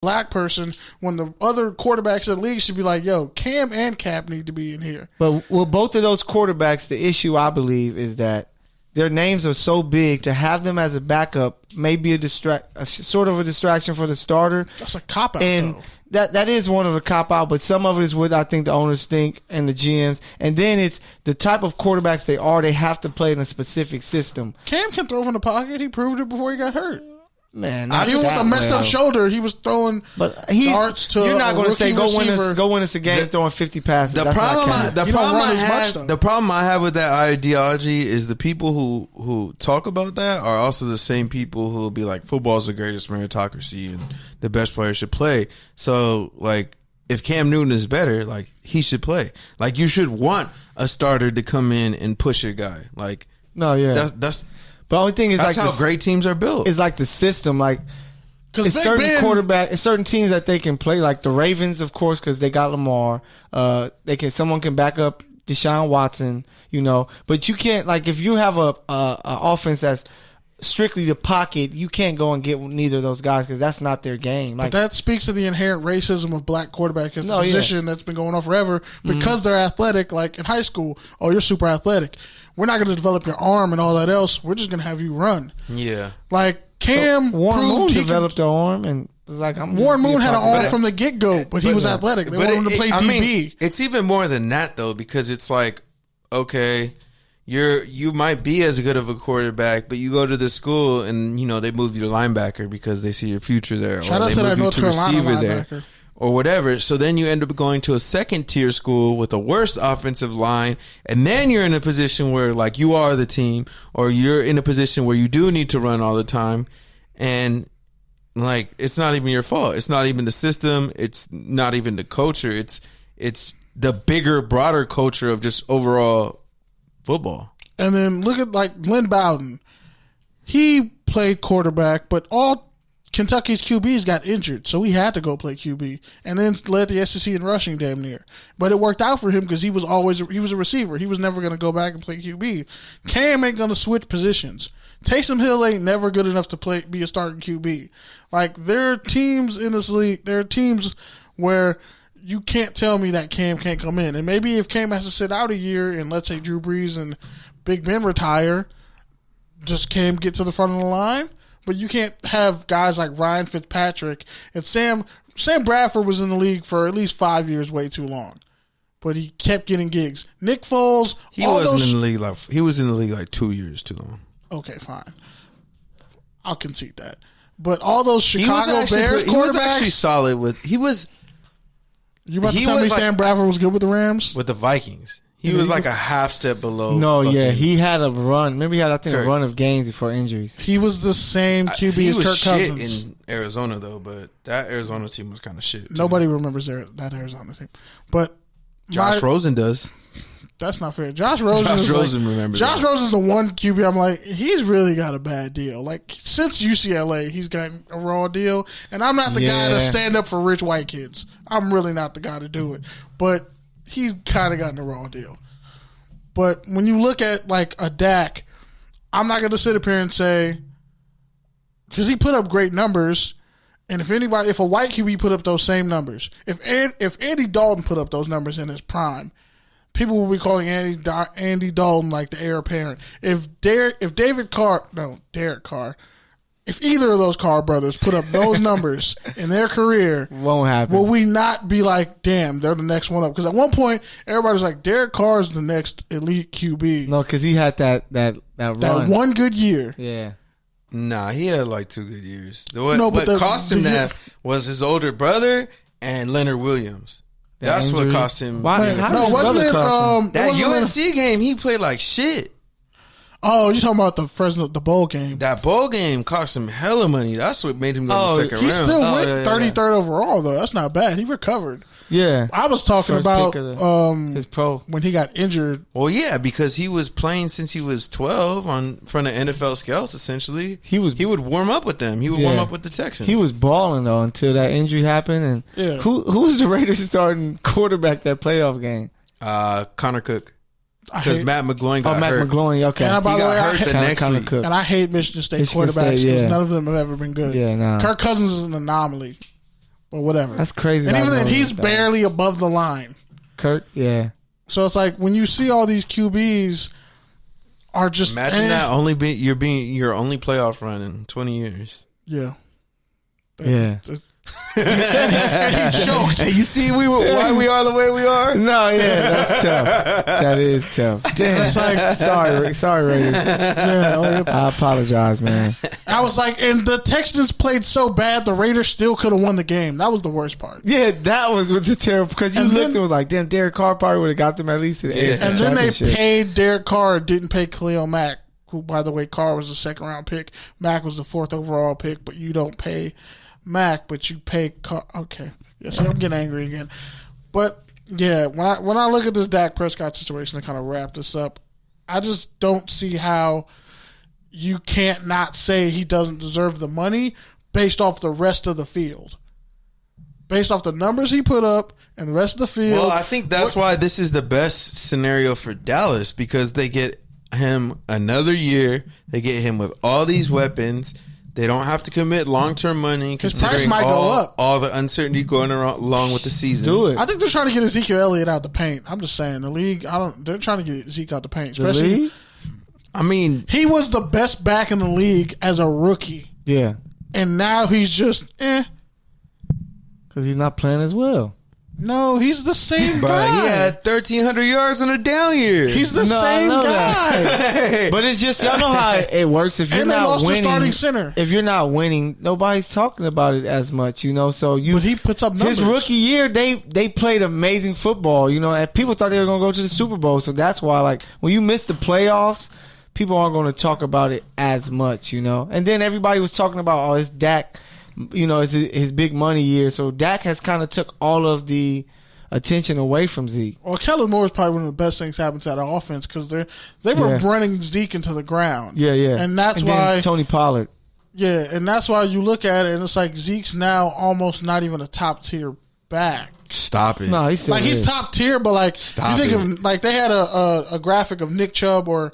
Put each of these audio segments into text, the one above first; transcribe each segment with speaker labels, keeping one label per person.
Speaker 1: black person when the other quarterbacks in the league should be like, yo, Cam and Kaep need to be in here.
Speaker 2: But with both of those quarterbacks, the issue I believe is that their names are so big, to have them as a backup may be a sort of a distraction for the starter.
Speaker 1: That's a cop-out,
Speaker 2: and
Speaker 1: though.
Speaker 2: That is one of the cop-out, but some of it is what I think the owners think and the GMs. And then it's the type of quarterbacks they are. They have to play in a specific system.
Speaker 1: Cam can throw from the pocket. He proved it before he got hurt.
Speaker 2: Man,
Speaker 1: he was a messed up shoulder. He was throwing darts to
Speaker 2: you're not going to say go
Speaker 1: receiver.
Speaker 2: win us a game throwing 50 passes.
Speaker 3: The problem I have with that ideology is the people who talk about that are also the same people who will be like, football's the greatest meritocracy and the best player should play. So like, if Cam Newton is better, like he should play. Like you should want a starter to come in and push your guy. Like that's.
Speaker 2: But the only thing is
Speaker 3: that's how great teams are built.
Speaker 2: It's like the system, like it's certain teams that they can play, like the Ravens, of course, because they got Lamar. Someone can back up Deshaun Watson, But you can't, like, if you have a offense that's strictly the pocket, you can't go and get neither of those guys because that's not their game. Like,
Speaker 1: but that speaks to the inherent racism of black quarterback in the position that's been going on forever because they're athletic. Like in high school, you're super athletic. We're not going to develop your arm and all that else. We're just going to have you run.
Speaker 3: Yeah.
Speaker 1: Like Cam
Speaker 2: Warren Moon developed an arm and was like,
Speaker 1: Warren Moon had an arm from the get-go, but he was athletic. They wanted him to play DB.
Speaker 3: It's even more than that though, because it's like, okay, you might be as good of a quarterback, but you go to this school and they move you to linebacker because they see your future there,
Speaker 1: Shout out to that North Carolina linebacker.
Speaker 3: Or whatever. So then you end up going to a second tier school with the worst offensive line, and then you're in a position where like you are the team, or you're in a position where you do need to run all the time, and like it's not even your fault. It's not even the system. It's not even the culture. It's the bigger, broader culture of just overall football.
Speaker 1: And then look at like Lynn Bowden. He played quarterback, but all Kentucky's QBs got injured, so he had to go play QB, and then led the SEC in rushing damn near. But it worked out for him because he was a receiver. He was never going to go back and play QB. Cam ain't going to switch positions. Taysom Hill ain't never good enough to be a starting QB. Like, there are teams in this league, there are teams where you can't tell me that Cam can't come in. And maybe if Cam has to sit out a year and let's say Drew Brees and Big Ben retire, does Cam get to the front of the line? But you can't have guys like Ryan Fitzpatrick and Sam Bradford was in the league for at least 5 years, way too long. But he kept getting gigs. Nick Foles,
Speaker 3: he was in the league like 2 years too long.
Speaker 1: Okay, fine. I'll concede that. But all those Chicago Bears quarterbacks, he was
Speaker 3: actually solid with. You
Speaker 1: about to tell me Sam Bradford was good with the Rams?
Speaker 3: With the Vikings. He was like a half step below.
Speaker 2: No, he had a run. Remember, he had, I think, a run of games before injuries.
Speaker 1: He was the same QB as Kirk Cousins.
Speaker 3: He was shit in Arizona, though, but that Arizona team was kind of shit, too.
Speaker 1: Nobody remembers that Arizona team. But
Speaker 3: Josh Rosen does.
Speaker 1: That's not fair. Josh Rosen remembers. Josh Rosen's the one QB I'm like, he's really got a bad deal. Like, since UCLA, he's gotten a raw deal. And I'm not the guy to stand up for rich white kids. I'm really not the guy to do it. But he's kind of gotten a raw deal. But when you look at like a Dak, I'm not going to sit up here and say, because he put up great numbers, and if a white QB put up those same numbers, if Andy Dalton put up those numbers in his prime, people will be calling Andy Dalton like the heir apparent. If Derek Carr, if either of those Carr brothers put up those numbers in their career,
Speaker 2: won't happen.
Speaker 1: Will we not be like, damn, they're the next one up? Because at one point, everybody was like, Derek Carr is the next elite QB.
Speaker 2: No, because he had that run.
Speaker 1: That one good year.
Speaker 2: Yeah.
Speaker 3: Nah, he had like 2 good years. What cost him that was his older brother and Leonard Williams. That's what cost him.
Speaker 2: Why?
Speaker 3: That UNC game, he played like shit.
Speaker 1: Oh, you're talking about the bowl game.
Speaker 3: That bowl game cost him hella money. That's what made him go to the second round.
Speaker 1: He still went 33rd overall, though. That's not bad. He recovered.
Speaker 2: Yeah.
Speaker 1: I was talking about
Speaker 2: his pro
Speaker 1: when he got injured.
Speaker 3: Well, yeah, because he was playing since he was 12 in front of NFL scouts, essentially. He would warm up with them. He would warm up with the Texans.
Speaker 2: He was balling, though, until that injury happened. And who was the Raiders starting quarterback that playoff game?
Speaker 3: Connor Cook. Because Matt McGloin got hurt.
Speaker 2: Matt McGloin, okay.
Speaker 1: And by the way,
Speaker 3: hurt the next week.
Speaker 1: And I hate Michigan State quarterbacks because none of them have ever been good.
Speaker 2: Yeah, nah.
Speaker 1: Kirk Cousins is an anomaly. But whatever.
Speaker 2: That's crazy.
Speaker 1: And even then, he's barely above the line.
Speaker 2: Kurt, yeah.
Speaker 1: So it's like when you see all these QBs are just
Speaker 3: imagine that only being your only playoff run in 20 years.
Speaker 1: Yeah.
Speaker 2: Yeah.
Speaker 1: And he choked.
Speaker 3: And you see why we are the way we are?
Speaker 2: No, yeah, that's tough. That is tough. Damn.
Speaker 1: It's like,
Speaker 2: sorry, Raiders.
Speaker 1: Yeah,
Speaker 2: I apologize, man.
Speaker 1: I was like, and the Texans played so bad, the Raiders still could have won the game. That was the worst part.
Speaker 2: Yeah, that was the terrible, because you looked and was like, damn, Derek Carr probably would have got them at least to the AFC
Speaker 1: And then they
Speaker 2: Championship.
Speaker 1: paid Derek Carr, didn't pay Khalil Mack, who, by the way, Carr was a second-round pick. Mack was the 4th overall pick, but you don't pay Mack, but you pay Carr. Okay. Yeah, see, I'm getting angry again. But, yeah, when I look at this Dak Prescott situation to kind of wrap this up, I just don't see how you can't not say he doesn't deserve the money based off the rest of the field. Based off the numbers he put up and the rest of the field.
Speaker 3: Well, I think that's why this is the best scenario for Dallas, because they get him another year. They get him with all these weapons. They don't have to commit long-term money.
Speaker 1: His price might go up.
Speaker 3: All the uncertainty going along with the season.
Speaker 2: Do it.
Speaker 1: I think they're trying to get Ezekiel Elliott out the paint. I'm just saying, the league. They're trying to get Zeke out the paint. Especially,
Speaker 2: The league?
Speaker 3: I mean,
Speaker 1: he was the best back in the league as a rookie,
Speaker 2: Yeah.
Speaker 1: and now he's just
Speaker 2: Because he's not playing as well.
Speaker 1: No, he's the same
Speaker 3: but
Speaker 1: guy.
Speaker 3: he had 1,300 yards on a down year.
Speaker 1: He's the
Speaker 2: No, I
Speaker 1: same
Speaker 2: know
Speaker 1: guy.
Speaker 2: But it's just, y'all know how it works. If you're
Speaker 1: And they
Speaker 2: not
Speaker 1: lost their
Speaker 2: winning,
Speaker 1: starting center.
Speaker 2: if you're not winning, nobody's talking about it as much, you know. So
Speaker 1: But he puts up numbers.
Speaker 2: his rookie year, they played amazing football, you know, and people thought they were going to go to the Super Bowl. So that's why, like, when you miss the playoffs, people aren't going to talk about it as much, you know. And then everybody was talking about, it's Dak, you know, it's his big money year. So Dak has kind of took all of the attention away from Zeke.
Speaker 1: Well, Kellen Moore is probably one of the best things happened to that offense because they were running Zeke into the ground.
Speaker 2: Yeah, yeah.
Speaker 1: And that's
Speaker 2: then
Speaker 1: why
Speaker 2: Tony Pollard.
Speaker 1: Yeah, and that's why you look at it and it's like Zeke's now almost not even a top tier back.
Speaker 3: Stop it.
Speaker 2: No, he's still
Speaker 1: He's top tier, but like
Speaker 3: Stop
Speaker 1: you think
Speaker 3: it.
Speaker 1: of like they had a graphic of Nick Chubb or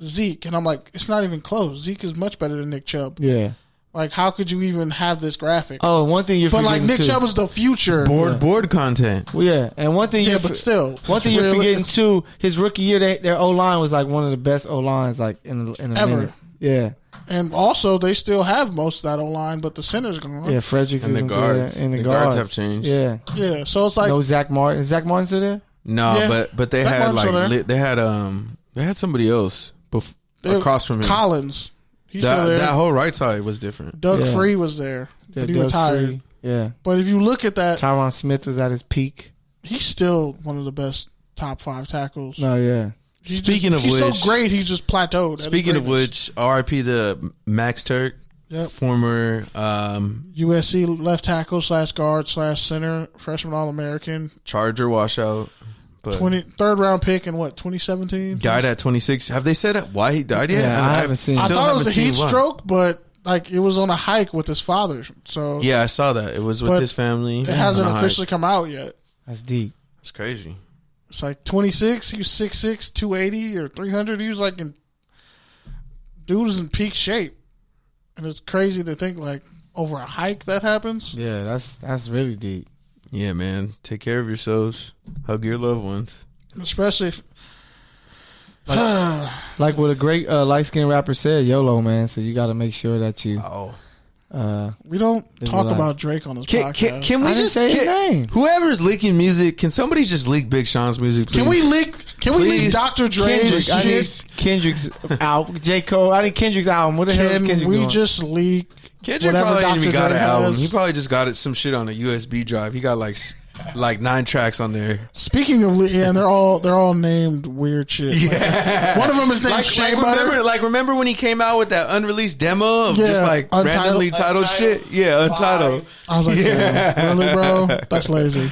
Speaker 1: Zeke, and I'm like, it's not even close. Zeke is much better than Nick Chubb.
Speaker 2: Yeah.
Speaker 1: Like, how could you even have this graphic?
Speaker 2: Oh, one thing you're
Speaker 1: but
Speaker 2: forgetting
Speaker 1: like Nick
Speaker 2: too.
Speaker 1: Chubb is the future.
Speaker 3: Board content.
Speaker 2: Well, yeah, and one thing
Speaker 1: But still,
Speaker 2: one thing you're forgetting too, his rookie year, their O line was like one of the best O lines like in a
Speaker 1: Ever.
Speaker 2: minute. Yeah,
Speaker 1: And also, they still have most of that O line, but the center's gone.
Speaker 2: yeah. Fredericks
Speaker 3: And the
Speaker 2: isn't
Speaker 3: guards.
Speaker 2: there, and the
Speaker 3: guards have changed.
Speaker 2: Yeah,
Speaker 1: Yeah, so it's like
Speaker 2: no Zach Martin. Is Zach Martin still there?
Speaker 3: No,
Speaker 1: Yeah.
Speaker 3: but they
Speaker 1: That
Speaker 3: had
Speaker 1: Mark's still there.
Speaker 3: they had somebody else across from him.
Speaker 1: Collins. He's still there.
Speaker 3: That whole right side was different.
Speaker 1: Doug
Speaker 2: Yeah.
Speaker 1: Free was there,
Speaker 2: Yeah,
Speaker 1: but he
Speaker 2: Doug
Speaker 1: retired.
Speaker 2: Free. Yeah,
Speaker 1: But if you look at that,
Speaker 2: Tyron Smith was at his peak.
Speaker 1: he's still one of the best top 5 tackles.
Speaker 2: No, yeah.
Speaker 1: He's
Speaker 3: Speaking
Speaker 1: so great, he's just plateaued. at his
Speaker 3: Speaking of
Speaker 1: greatness.
Speaker 3: which, R.I.P. to Max Tuerk,
Speaker 1: Yep.
Speaker 3: former
Speaker 1: USC left tackle / guard / center, freshman All-American,
Speaker 3: Charger washout, but
Speaker 1: 3rd round pick in 2017.
Speaker 3: died at 26. Have they said why he died yet?
Speaker 2: Yeah, I haven't seen.
Speaker 1: I
Speaker 3: still
Speaker 1: thought it was a
Speaker 3: haven't seen
Speaker 1: heat
Speaker 3: why.
Speaker 1: stroke, but like it was on a hike with his father, so
Speaker 3: Yeah, I saw that. It was with
Speaker 1: But
Speaker 3: his family.
Speaker 1: it hasn't
Speaker 3: on a hike.
Speaker 1: officially come out yet.
Speaker 2: That's deep.
Speaker 3: It's crazy.
Speaker 1: It's like 26. He was 6'6", 280 or 300. He was like dude was in peak shape, and it's crazy to think like over a hike that happens.
Speaker 2: Yeah, that's really deep.
Speaker 3: Yeah, man. Take care of yourselves. Hug your loved ones.
Speaker 1: Especially if
Speaker 2: Like what a great light skinned rapper said, YOLO, man. So you got to make sure that you.
Speaker 1: we don't
Speaker 2: There's
Speaker 1: talk
Speaker 2: a lot.
Speaker 1: about Drake on this
Speaker 3: Can
Speaker 1: podcast.
Speaker 3: we
Speaker 2: I didn't
Speaker 3: just
Speaker 2: say his name.
Speaker 3: Whoever's leaking music? Can somebody just leak Big Sean's music? Please?
Speaker 1: Can we leak
Speaker 3: Please.
Speaker 1: Dr. Dre's
Speaker 2: Kendrick, I need
Speaker 1: shit?
Speaker 2: Kendrick's album. J. Cole. I need Kendrick's album. What the hell is
Speaker 1: Can
Speaker 2: Kendrick
Speaker 1: we
Speaker 2: doing?
Speaker 1: just leak
Speaker 3: Kendrick
Speaker 1: whatever
Speaker 3: probably ain't
Speaker 1: Dr.
Speaker 3: even got
Speaker 1: Dre
Speaker 3: an album.
Speaker 1: has?
Speaker 3: He probably just got some shit on a USB drive. He got like 9 tracks on there.
Speaker 1: Speaking of, and they're all named weird shit. Yeah. One of them is named Shea Butter.
Speaker 3: Remember when he came out with that unreleased demo of just like
Speaker 1: Untitled.
Speaker 3: randomly titled shit? Yeah, Untitled.
Speaker 1: I was like, really, bro? That's lazy.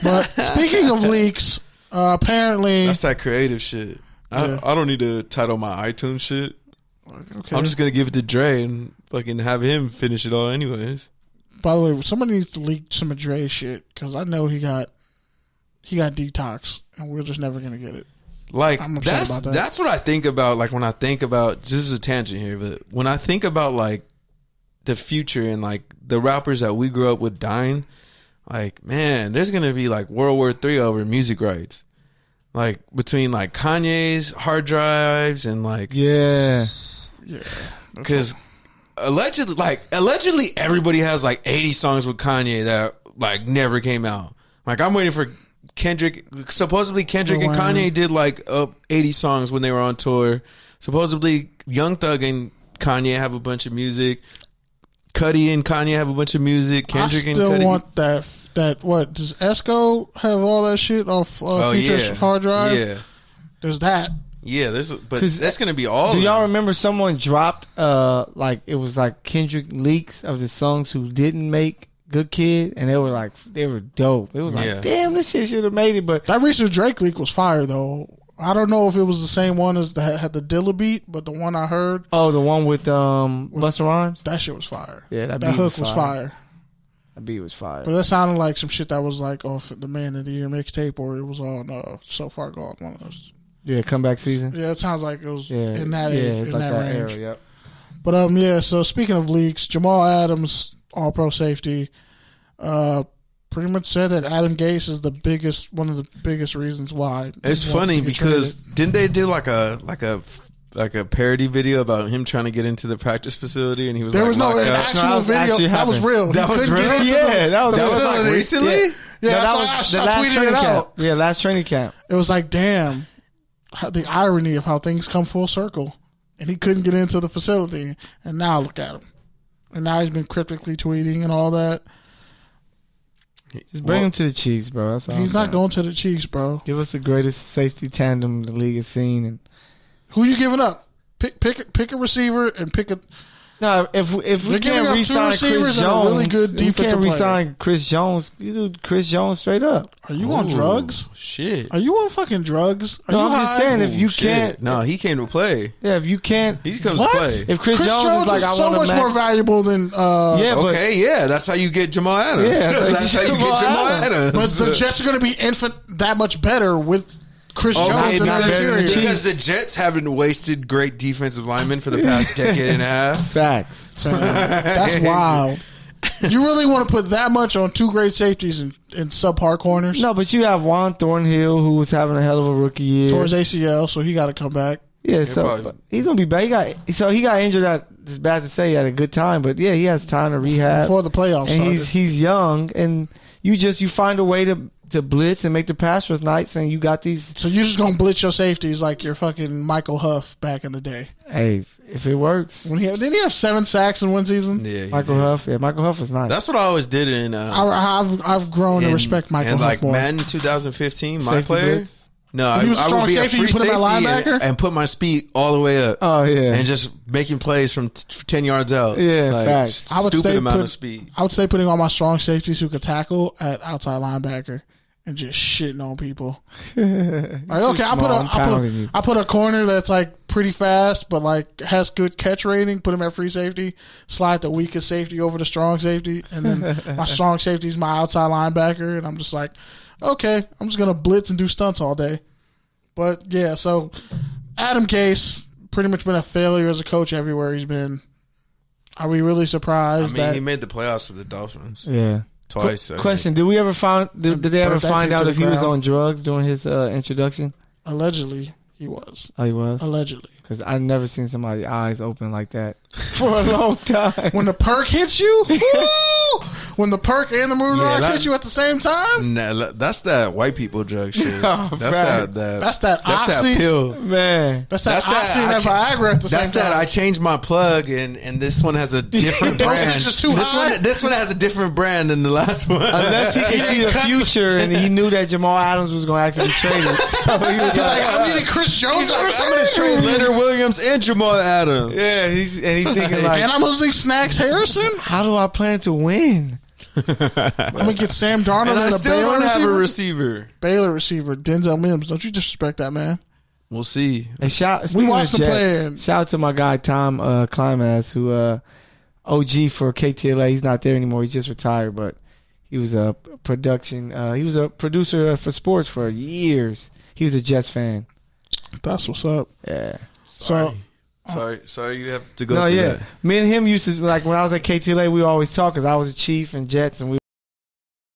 Speaker 1: But speaking of leaks, apparently,
Speaker 3: That's that creative shit.
Speaker 1: Yeah.
Speaker 3: I don't need to title my iTunes shit.
Speaker 1: okay.
Speaker 3: I'm just gonna give it to Dre and fucking have him finish it all anyways.
Speaker 1: By the way, somebody needs to leak some of Dre's shit because I know he got detox, and we're just never gonna get it.
Speaker 3: Like
Speaker 1: I'm upset about that.
Speaker 3: that's what I think about. Like when I think about, this is a tangent here, but when I think about like the future and like the rappers that we grew up with dying, like, man, there's gonna be like World War III over music rights, like between like Kanye's hard drives and like because allegedly everybody has like 80 songs with Kanye that like never came out. Like I'm waiting for Kendrick. Supposedly Kendrick and Kanye did like 80 songs when they were on tour. Supposedly Young Thug and Kanye have a bunch of music. Cudi and Kanye have a bunch of music. Kendrick and Cudi.
Speaker 1: I still want that. What does Esco have all that shit off Future's hard drive?
Speaker 3: Yeah,
Speaker 1: there's that.
Speaker 3: Yeah, but that's gonna be all.
Speaker 2: Do y'all remember someone dropped like it was like Kendrick leaks of the songs who didn't make Good Kid, and they were dope. It was like, damn, this shit should have made it. But
Speaker 1: that recent Drake leak was fire though. I don't know if it was the same one as that had the Dilla beat, but the one I heard.
Speaker 2: Oh, the one with Busta Rhymes?
Speaker 1: That shit was fire.
Speaker 2: Yeah, that
Speaker 1: hook was fire.
Speaker 2: That beat was fire.
Speaker 1: But that sounded like some shit that was like off the Man of the Year mixtape, or it was on So Far Gone, one of those.
Speaker 2: Yeah, comeback season.
Speaker 1: Yeah, it sounds like it was in that
Speaker 2: range.
Speaker 1: Era,
Speaker 2: yep.
Speaker 1: But so speaking of leaks, Jamal Adams, all pro safety, pretty much said that Adam Gase is one of the biggest reasons why.
Speaker 3: It's funny because didn't they do like a parody video about him trying to get into the practice facility and he was
Speaker 1: there
Speaker 3: like
Speaker 1: was no actual video that was real.
Speaker 3: That was real.
Speaker 1: That was like
Speaker 3: recently.
Speaker 2: Yeah, that was the last training camp. Yeah, last training camp.
Speaker 1: It was like, damn, the irony of how things come full circle. And he couldn't get into the facility, and now look at him. And now he's been cryptically tweeting and all that.
Speaker 2: Just bring him to the Chiefs, bro. That's all.
Speaker 1: He's not going to the Chiefs, bro.
Speaker 2: Give us the greatest safety tandem the league has seen. And
Speaker 1: who you giving up? Pick a receiver and pick a.
Speaker 2: No, if we can't re-sign Chris Jones, really good we can't re-sign Chris Jones. You do Chris Jones straight up.
Speaker 1: Are you on drugs?
Speaker 3: Shit.
Speaker 1: Are you on fucking drugs?
Speaker 2: No, I'm just saying if you can't.
Speaker 3: No, he came to play.
Speaker 2: Yeah, if you can't.
Speaker 3: He comes to play.
Speaker 2: If Chris Jones is like, I
Speaker 1: so much more valuable than.
Speaker 3: That's how you get Jamal Adams.
Speaker 2: Yeah,
Speaker 3: that's how you get Jamal Adams.
Speaker 1: But the Jets are going to be that much better with Chris Jones
Speaker 3: because the Jets haven't wasted great defensive linemen for the past decade and a half.
Speaker 2: Facts.
Speaker 1: That's wild. You really want to put that much on two great safeties in subpar corners?
Speaker 2: No, but you have Juan Thornhill, who was having a hell of a rookie year.
Speaker 1: Tore his ACL, so he got to come back.
Speaker 2: Yeah, so he's gonna be back. He got injured it's bad to say, at a good time, but yeah, he has time to rehab
Speaker 1: before the playoffs.
Speaker 2: And he's young, and you find a way to blitz and make the pass rush nights, and you got these.
Speaker 1: So you're just gonna blitz your safeties like you're fucking Michael Huff back in the day.
Speaker 2: Hey, if it works.
Speaker 1: Didn't he have 7 sacks in one season?
Speaker 3: Yeah,
Speaker 2: Michael Huff. Yeah, Michael Huff was nice.
Speaker 3: That's what I always did in.
Speaker 1: I've grown to respect Michael Huff more.
Speaker 3: Madden 2015, my player.
Speaker 2: Blitz.
Speaker 3: No, I would be
Speaker 1: safety,
Speaker 3: a free
Speaker 1: put him at
Speaker 3: safety and put my speed all the way up.
Speaker 2: Oh yeah,
Speaker 3: and just making plays from 10 yards out.
Speaker 2: Yeah, facts.
Speaker 3: Stupid amount of speed.
Speaker 1: I would say putting all my strong safeties who could tackle at outside linebacker and just shitting on people. Like, okay, I put a corner that's like pretty fast, but like has good catch rating. Put him at free safety. Slide the weakest safety over the strong safety, and then my strong safety is my outside linebacker, and I'm just like, okay, I'm just going to blitz and do stunts all day. But, yeah, so Adam Gase pretty much been a failure as a coach everywhere he's been. Are we really surprised that
Speaker 3: he made the playoffs with the Dolphins.
Speaker 2: Yeah.
Speaker 3: Twice.
Speaker 2: Question, did they ever find out if he was on drugs during his introduction?
Speaker 1: Allegedly, he was.
Speaker 2: Oh, he was?
Speaker 1: Allegedly.
Speaker 2: Because I've never seen somebody's eyes open like that for a long time.
Speaker 1: When the perk hits you? When the perk and the moonrocks hit you at the same time?
Speaker 3: Nah, that's that white people drug shit.
Speaker 1: That's that oxy.
Speaker 3: That pill.
Speaker 2: Man.
Speaker 1: That's that oxy and that Viagra at the same time.
Speaker 3: That's that I changed my plug and this one has a different brand. This one has a different brand than the last one.
Speaker 2: Unless he could see the future and he knew that Jamal Adams was going to actually trade it. So he was
Speaker 1: like, I'm getting Chris Jones.
Speaker 3: I'm going to trade Leonard Williams and Jamal Adams.
Speaker 2: Yeah, he's thinking like,
Speaker 1: and I'm losing Snacks Harrison?
Speaker 2: How do I plan to win?
Speaker 1: I'm gonna get Sam Darnold and
Speaker 3: I still don't have a receiver.
Speaker 1: Baylor receiver, Denzel Mims. Don't you disrespect that man.
Speaker 3: We'll see.
Speaker 2: And
Speaker 1: we watched the play.
Speaker 2: Shout out to my guy Tom Climax, who OG for KTLA. He's not there anymore. He's just retired, but he was a he was a producer for sports for years. He was a Jets fan.
Speaker 1: That's what's up.
Speaker 2: Yeah.
Speaker 1: So
Speaker 3: Sorry, you have to go.
Speaker 2: No,
Speaker 3: through
Speaker 2: yeah.
Speaker 3: that.
Speaker 2: Me and him used to, like, when I was at KTLA, we always talk because I was a Chief and Jets, and we